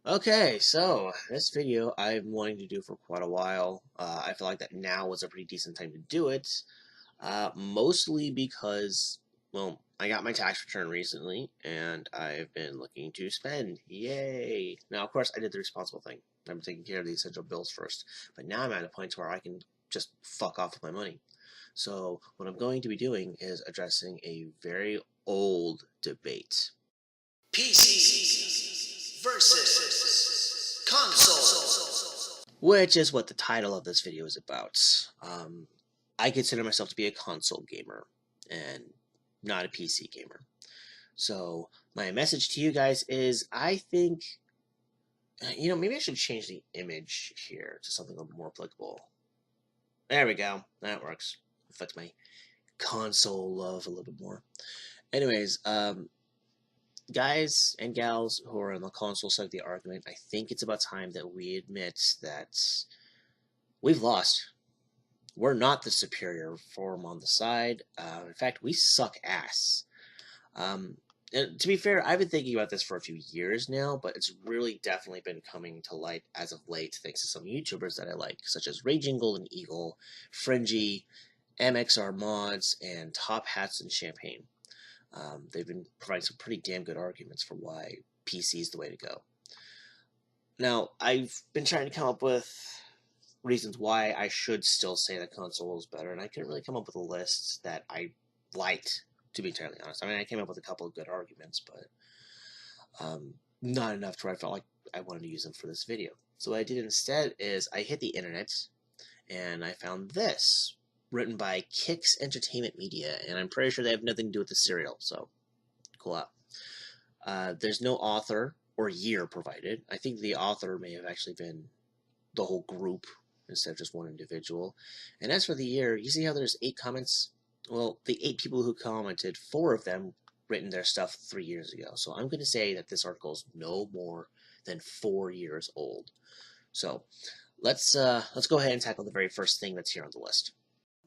Okay, so this video I've been wanting to do for quite a while. I feel like that now was a pretty decent time to do it. Mostly because, well, I got my tax return recently, and I've been looking to spend. Yay! Now, of course, I did the responsible thing. I'm taking care of the essential bills first. But now I'm at a point where I can just fuck off with my money. So what I'm going to be doing is addressing a very old debate. PC versus console. Which is what the title of this video is about. I consider myself to be a console gamer and not a PC gamer. So my message to you guys is I think, maybe I should change the image here to something a little more applicable. There we go. That works. Reflects my console love a little bit more. Anyways, guys and gals who are on the console side of the argument, I think it's about time that we admit that we've lost. We're not the superior form on the side. In fact, we suck ass. And to be fair, I've been thinking about this for a few years now, but it's really definitely been coming to light as of late, thanks to some YouTubers that I like, such as Raging Golden Eagle, Fringy, MXR Mods, and Top Hats and Champagne. They've been providing some pretty damn good arguments for why PC is the way to go. Now, I've been trying to come up with reasons why I should still say that console is better, and I couldn't really come up with a list that I liked, to be entirely honest. I mean, I came up with a couple of good arguments, but not enough to where I felt like I wanted to use them for this video. So what I did instead is I hit the internet, and I found this, written by Kix Entertainment Media, and I'm pretty sure they have nothing to do with the serial, so cool out. There's no author or year provided. I think the author may have actually been the whole group instead of just one individual. And as for the year, you see how there's 8 comments? Well, the 8 people who commented, 4 of them written their stuff 3 years ago. So I'm going to say that this article is no more than 4 years old. So let's go ahead and tackle the very first thing that's here on the list.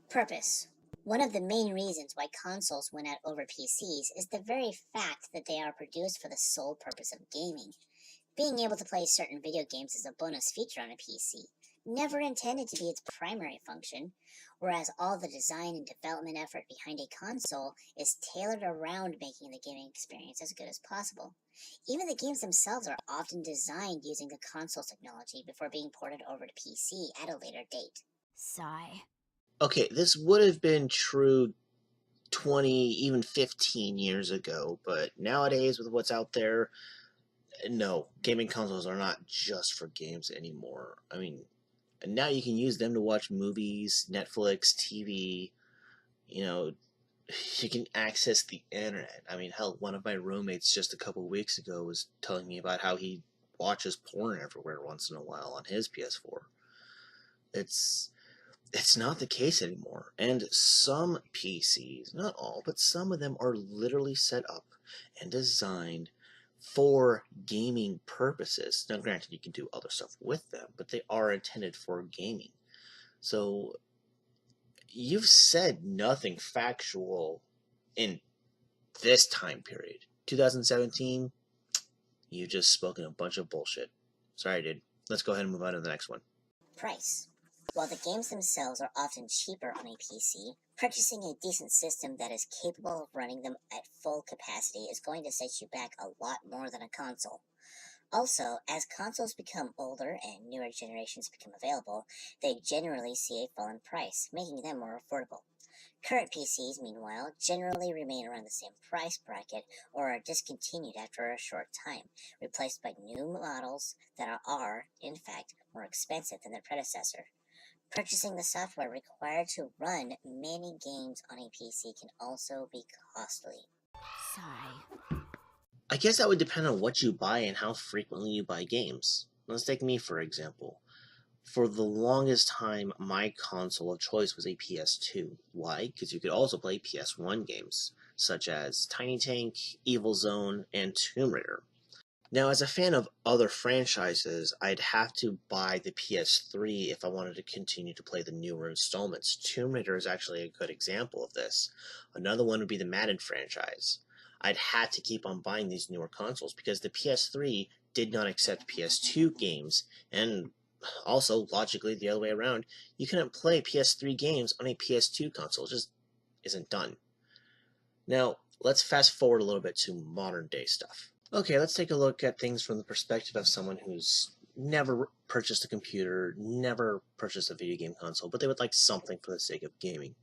Purpose. One of the main reasons why consoles win out over PCs is the very fact that they are produced for the sole purpose of gaming. Being able to play certain video games is a bonus feature on a PC, never intended to be its primary function, whereas all the design and development effort behind a console is tailored around making the gaming experience as good as possible. Even the games themselves are often designed using the console technology before being ported over to PC at a later date. Sigh. Okay, this would have been true 20, even 15 years ago, but nowadays with what's out there, no, gaming consoles are not just for games anymore. I mean, now you can use them to watch movies, Netflix, TV, you can access the internet. I mean, hell, one of my roommates just a couple weeks ago was telling me about how he watches porn everywhere once in a while on his PS4. It's not the case anymore. And some PCs, not all, but some of them are literally set up and designed for gaming purposes. Now, granted, you can do other stuff with them, but they are intended for gaming. So, you've said nothing factual in this time period. 2017, you've just spoken a bunch of bullshit. Sorry, dude. Let's go ahead and move on to the next one. Price. While the games themselves are often cheaper on a PC, purchasing a decent system that is capable of running them at full capacity is going to set you back a lot more than a console. Also, as consoles become older and newer generations become available, they generally see a fall in price, making them more affordable. Current PCs, meanwhile, generally remain around the same price bracket or are discontinued after a short time, replaced by new models that are, in fact, more expensive than their predecessor. Purchasing the software required to run many games on a PC can also be costly. Sigh. I guess that would depend on what you buy and how frequently you buy games. Let's take me, for example. For the longest time, my console of choice was a PS2. Why? Because you could also play PS1 games, such as Tiny Tank, Evil Zone, and Tomb Raider. Now, as a fan of other franchises, I'd have to buy the PS3 if I wanted to continue to play the newer installments. Tomb Raider is actually a good example of this. Another one would be the Madden franchise. I'd have to keep on buying these newer consoles because the PS3 did not accept PS2 games, and also, logically, the other way around, you couldn't play PS3 games on a PS2 console. It just isn't done. Now, let's fast forward a little bit to modern day stuff. Okay, let's take a look at things from the perspective of someone who's never purchased a computer, never purchased a video game console, but they would like something for the sake of gaming.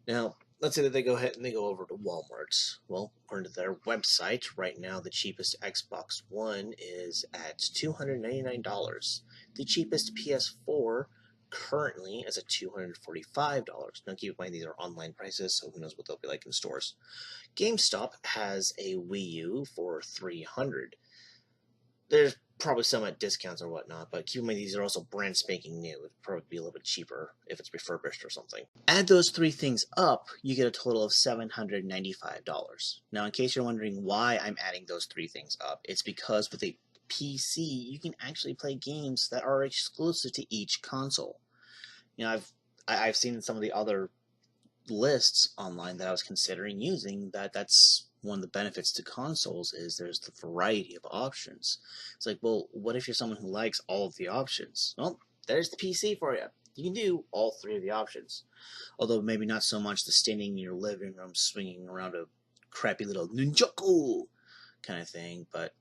Now, let's say that they go ahead and they go over to Walmart. Well, according to their website, right now the cheapest Xbox One is at $299. The cheapest PS4 currently is at $245. Now keep in mind these are online prices, so who knows what they'll be like in stores. GameStop has a Wii U for $300. There's probably some at discounts or whatnot, but keep in mind these are also brand spanking new. It'd probably be a little bit cheaper if it's refurbished or something. Add those three things up, you get a total of $795. Now, in case you're wondering why I'm adding those three things up, it's because with a PC, you can actually play games that are exclusive to each console. You know, I've seen some of the other lists online that I was considering using that's one of the benefits to consoles is there's the variety of options. It's like, well, what if you're someone who likes all of the options? Well, there's the PC for you. You can do all three of the options. Although maybe not so much the standing in your living room swinging around a crappy little nunchaku kind of thing, but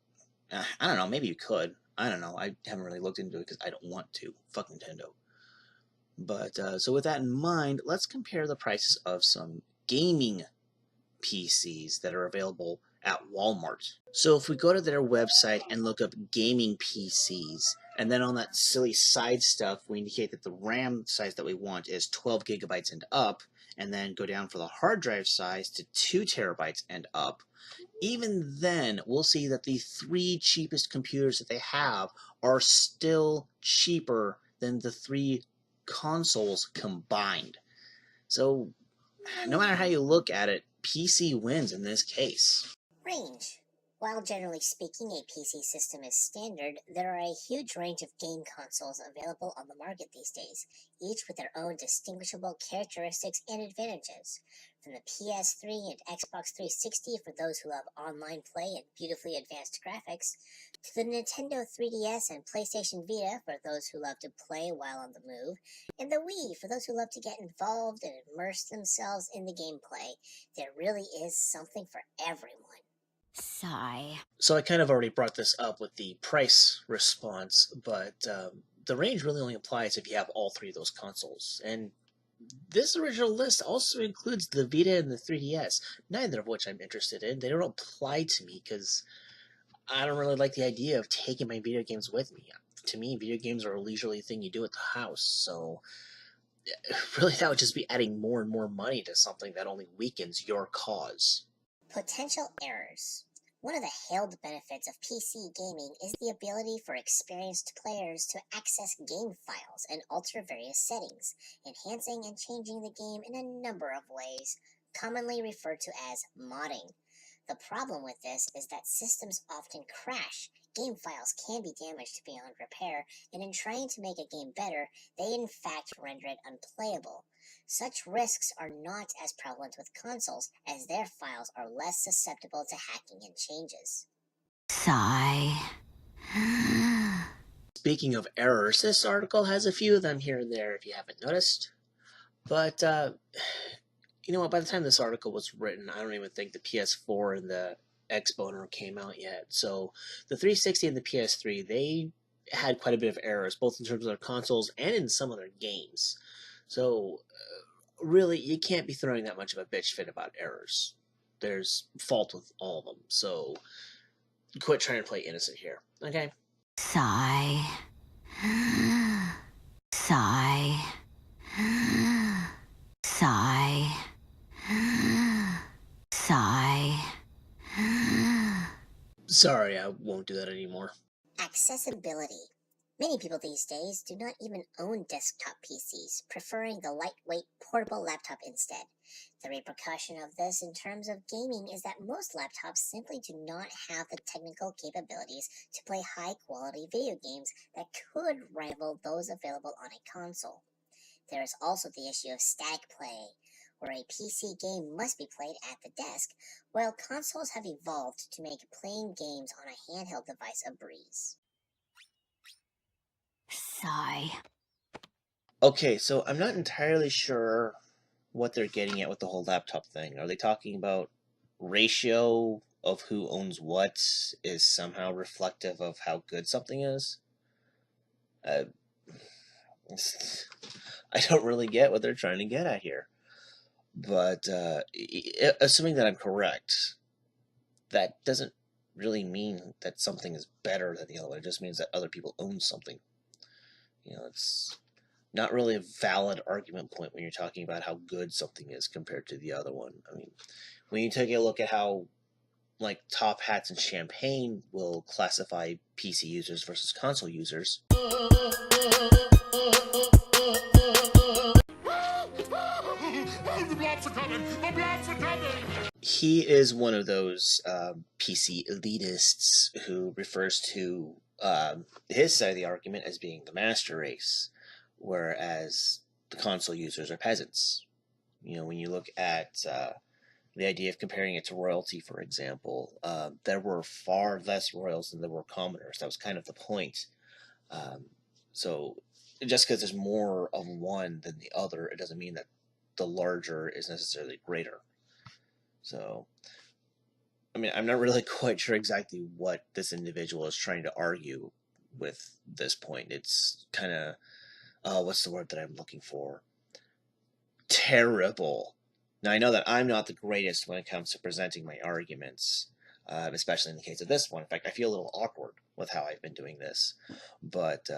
I don't know, maybe you could. I don't know. I haven't really looked into it because I don't want to. Fuck Nintendo. But so with that in mind, let's compare the prices of some gaming PCs that are available at Walmart. So if we go to their website and look up gaming PCs, and then on that silly side stuff, we indicate that the RAM size that we want is 12 gigabytes and up, and then go down for the hard drive size to 2 terabytes and up. Even then, we'll see that the three cheapest computers that they have are still cheaper than the three consoles combined. So no matter how you look at it, PC wins in this case. Range. While generally speaking a PC system is standard, there are a huge range of game consoles available on the market these days, each with their own distinguishable characteristics and advantages. From the PS3 and Xbox 360 for those who love online play and beautifully advanced graphics, to the Nintendo 3DS and PlayStation Vita for those who love to play while on the move, and the Wii for those who love to get involved and immerse themselves in the gameplay. There really is something for everyone. Sigh. So I kind of already brought this up with the price response, but the range really only applies if you have all three of those consoles. And this original list also includes the Vita and the 3DS, neither of which I'm interested in. They don't apply to me because I don't really like the idea of taking my video games with me. To me, video games are a leisurely thing you do at the house, so really that would just be adding more and more money to something that only weakens your cause. Potential errors. One of the hailed benefits of PC gaming is the ability for experienced players to access game files and alter various settings, enhancing and changing the game in a number of ways, commonly referred to as modding. The problem with this is that systems often crash. Game files can be damaged beyond repair, and in trying to make a game better, they in fact render it unplayable. Such risks are not as prevalent with consoles, as their files are less susceptible to hacking and changes. Sigh. Speaking of errors, this article has a few of them here and there if you haven't noticed. But, you know what, by the time this article was written, I don't even think the PS4 and the Xboner came out yet. So the 360 and the PS3, they had quite a bit of errors, both in terms of their consoles and in some of their games. So really, you can't be throwing that much of a bitch fit about errors. There's fault with all of them. So quit trying to play innocent here, okay? Sigh. Sigh. Sigh. Sigh. Sorry, I won't do that anymore. Accessibility. Many people these days do not even own desktop PCs, preferring the lightweight portable laptop instead. The repercussion of this in terms of gaming is that most laptops simply do not have the technical capabilities to play high-quality video games that could rival those available on a console. There is also the issue of static play. where a PC game must be played at the desk, while consoles have evolved to make playing games on a handheld device a breeze. Sigh. Okay, so I'm not entirely sure what they're getting at with the whole laptop thing. Are they talking about ratio of who owns what is somehow reflective of how good something is? Uh, I don't really get what they're trying to get at here. But assuming that I'm correct, that doesn't really mean that something is better than the other one. It just means that other people own something. You know, it's not really a valid argument point when you're talking about how good something is compared to the other one. I mean, when you take a look at how, like, Top Hats and Champagne will classify PC users versus console users. The blobs are coming! The blobs are coming! He is one of those PC elitists who refers to his side of the argument as being the master race, whereas the console users are peasants. You know, when you look at the idea of comparing it to royalty, for example, there were far less royals than there were commoners. That was kind of the point. So just because there's more of one than the other, it doesn't mean that the larger is necessarily greater. So, I mean, I'm not really quite sure exactly what this individual is trying to argue with this point. It's kind of, what's the word that I'm looking for? Terrible. Now, I know that I'm not the greatest when it comes to presenting my arguments, especially in the case of this one. In fact, I feel a little awkward with how I've been doing this. But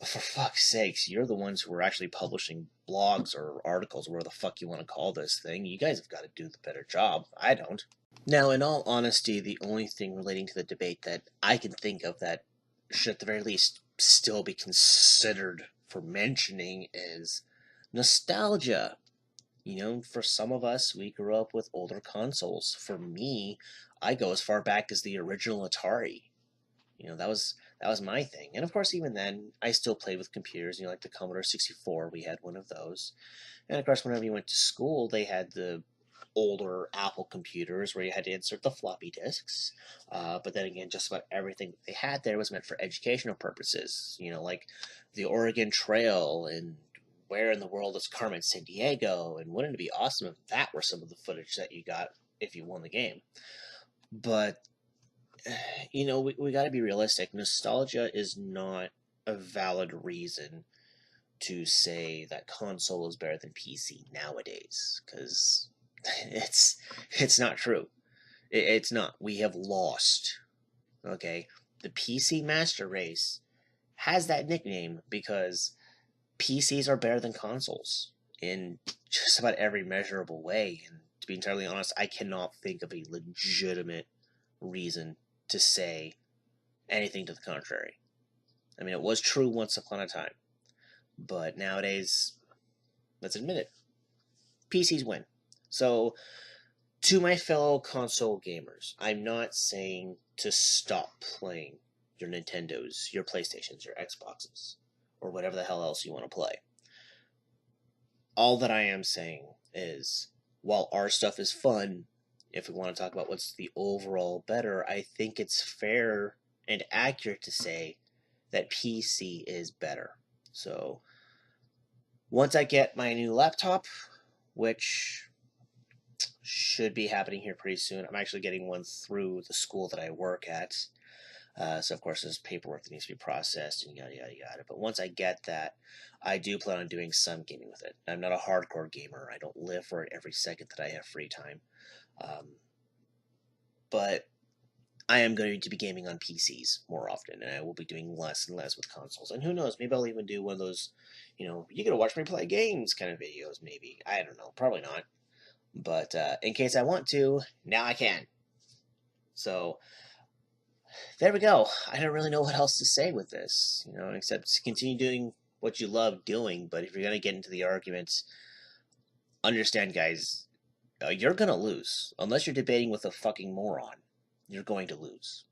for fuck's sakes, you're the ones who are actually publishing blogs or articles, whatever the fuck you want to call this thing. You guys have got to do the better job. I don't. Now, in all honesty, the only thing relating to the debate that I can think of that should at the very least still be considered for mentioning is nostalgia. You know, for some of us, we grew up with older consoles. For me, I go as far back as the original Atari. You know, that was my thing. And of course, even then, I still played with computers. You know, like the Commodore 64, we had one of those. And of course, whenever you went to school, they had the older Apple computers where you had to insert the floppy disks. But then again, just about everything that they had there was meant for educational purposes. You know, like the Oregon Trail and where in the world is Carmen Sandiego, and wouldn't it be awesome if that were some of the footage that you got if you won the game? But you know, we got to be realistic. Nostalgia is not a valid reason to say that console is better than PC nowadays, because it's not true. It's not. We have lost. Okay, the PC master race has that nickname because PCs are better than consoles in just about every measurable way. And to be entirely honest, I cannot think of a legitimate reason to say anything to the contrary. I mean, it was true once upon a time, but nowadays, let's admit it, PCs win. So, to my fellow console gamers, I'm not saying to stop playing your Nintendos, your PlayStations, your Xboxes, or whatever the hell else you want to play. All that I am saying is, while our stuff is fun, if we want to talk about what's the overall better, I think it's fair and accurate to say that PC is better. So, once I get my new laptop, which should be happening here pretty soon, I'm actually getting one through the school that I work at. So, of course, there's paperwork that needs to be processed and yada, yada, yada. But once I get that, I do plan on doing some gaming with it. I'm not a hardcore gamer. I don't live for it every second that I have free time. But I am going to be gaming on PCs more often, and I will be doing less and less with consoles. And who knows, maybe I'll even do one of those, you know, you gotta watch me play games kind of videos, maybe. I don't know, probably not. But in case I want to, now I can. So, there we go. I don't really know what else to say with this, you know, except continue doing what you love doing. But if you're going to get into the arguments, understand, guys, you're going to lose. Unless you're debating with a fucking moron, you're going to lose.